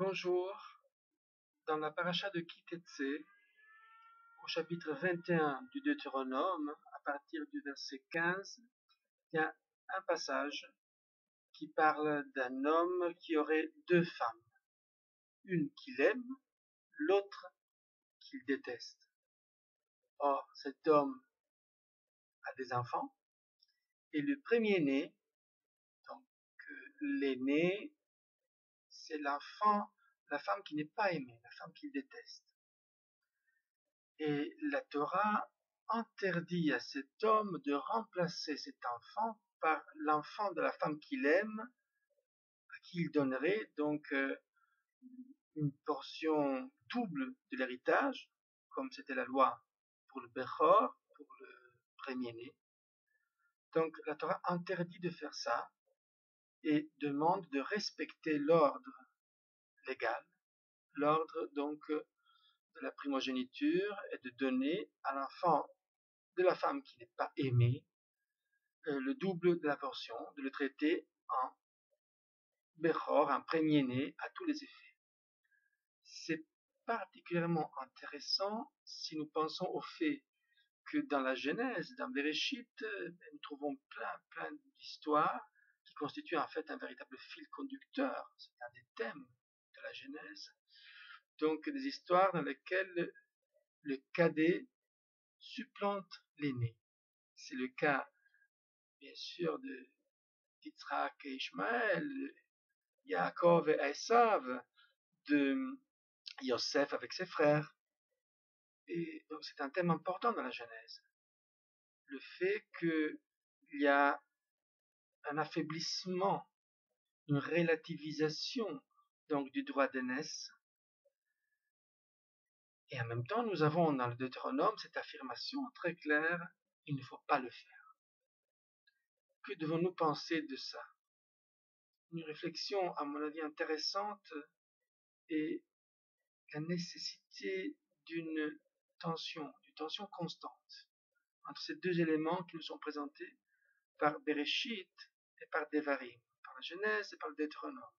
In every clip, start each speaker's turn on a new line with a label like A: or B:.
A: Bonjour, dans la paracha de Ki-Tetsé, au chapitre 21 du Deutéronome, à partir du verset 15, il y a un passage qui parle d'un homme qui aurait deux femmes, une qu'il aime, l'autre qu'il déteste. Or, cet homme a des enfants, et le premier-né, donc l'aîné, c'est l'enfant, la femme qui n'est pas aimée, la femme qu'il déteste. Et la Torah interdit à cet homme de remplacer cet enfant par l'enfant de la femme qu'il aime, à qui il donnerait donc une portion double de l'héritage, comme c'était la loi pour le Bechor, pour le premier-né. Donc la Torah interdit de faire ça et demande de respecter l'ordre légal, l'ordre donc de la primogéniture, et de donner à l'enfant de la femme qui n'est pas aimée le double de la portion, de le traiter en Bechor, un premier-né à tous les effets. C'est particulièrement intéressant si nous pensons au fait que dans la Genèse, dans Bereshit, nous trouvons plein d'histoires qui constituent en fait un véritable fil conducteur. C'est un des thèmes de la Genèse. Donc des histoires dans lesquelles le cadet supplante l'aîné. C'est le cas, bien sûr, de Yitzhak et Ishmaël, Yaakov et Esav, de Yosef avec ses frères. Et donc c'est un thème important dans la Genèse. Le fait qu'il y a un affaiblissement, une relativisation donc du droit d'aînesse. Et en même temps, nous avons dans le Deutéronome cette affirmation très claire, il ne faut pas le faire. Que devons-nous penser de ça? Une réflexion, à mon avis, intéressante est la nécessité d'une tension constante entre ces deux éléments qui nous sont présentés par Bereshit et par Devarim, par la Genèse et par le Deutéronome.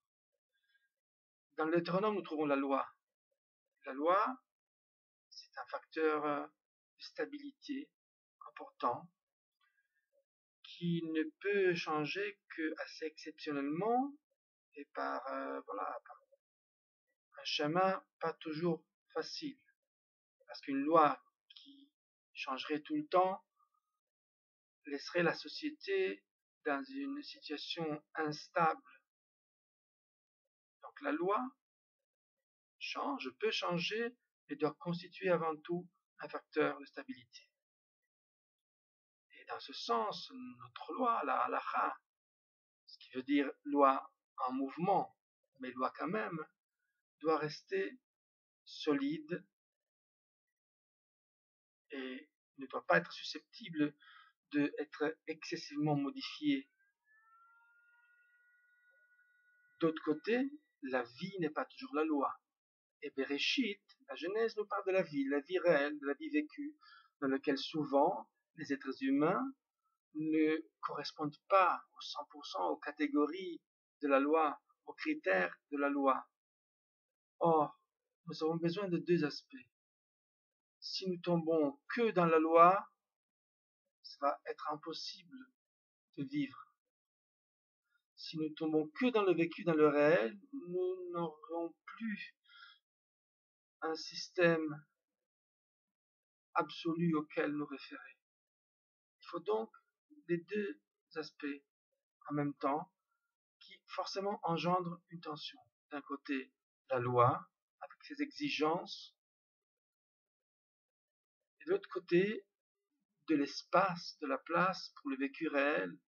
A: Dans le Deutéronome, nous trouvons la loi. La loi, c'est un facteur de stabilité important qui ne peut changer que assez exceptionnellement et par un chemin pas toujours facile. Parce qu'une loi qui changerait tout le temps laisserait la société dans une situation instable. Donc la loi peut changer, mais doit constituer avant tout un facteur de stabilité. Et dans ce sens, notre loi, la halacha, ce qui veut dire loi en mouvement, mais loi quand même, doit rester solide et ne doit pas être susceptible d'être excessivement modifiée. D'autre côté, la vie n'est pas toujours la loi. Et Bereshit, la Genèse nous parle de la vie réelle, de la vie vécue, dans laquelle souvent les êtres humains ne correspondent pas au 100% aux catégories de la loi, aux critères de la loi. Or, nous avons besoin de deux aspects. Si nous tombons que dans la loi, ça va être impossible de vivre. Si nous tombons que dans le vécu, dans le réel, nous n'aurons plus un système absolu auquel nous référer. Il faut donc les deux aspects en même temps qui forcément engendrent une tension. D'un côté, la loi, avec ses exigences, et de l'autre côté, de l'espace, de la place pour le vécu réel,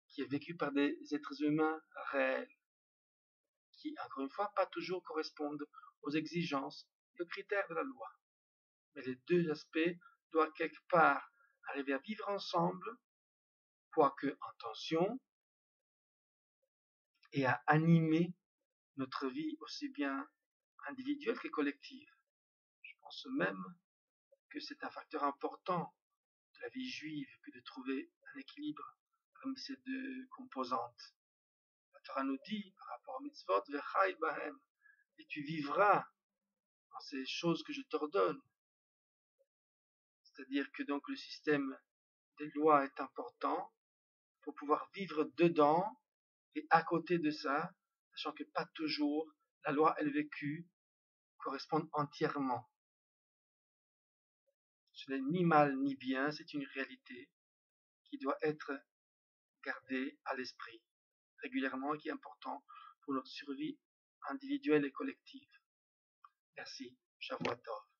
A: qui est vécu par des êtres humains réels, qui, encore une fois, pas toujours correspondent aux exigences et aux critères de la loi. Mais les deux aspects doivent quelque part arriver à vivre ensemble, quoique en tension, et à animer notre vie aussi bien individuelle que collective. Je pense même que c'est un facteur important de la vie juive que de trouver un équilibre parmi ces deux composantes. La Torah nous dit par rapport aux mitzvot, vechai bahem, et tu vivras dans ces choses que je t'ordonne. C'est-à-dire que donc le système des lois est important pour pouvoir vivre dedans et à côté de ça, sachant que pas toujours la loi elle vécue correspond entièrement. Ce n'est ni mal ni bien, c'est une réalité qui doit être gardée à l'esprit régulièrement et qui est important pour notre survie individuelle et collective. Merci. Shavuot Tov.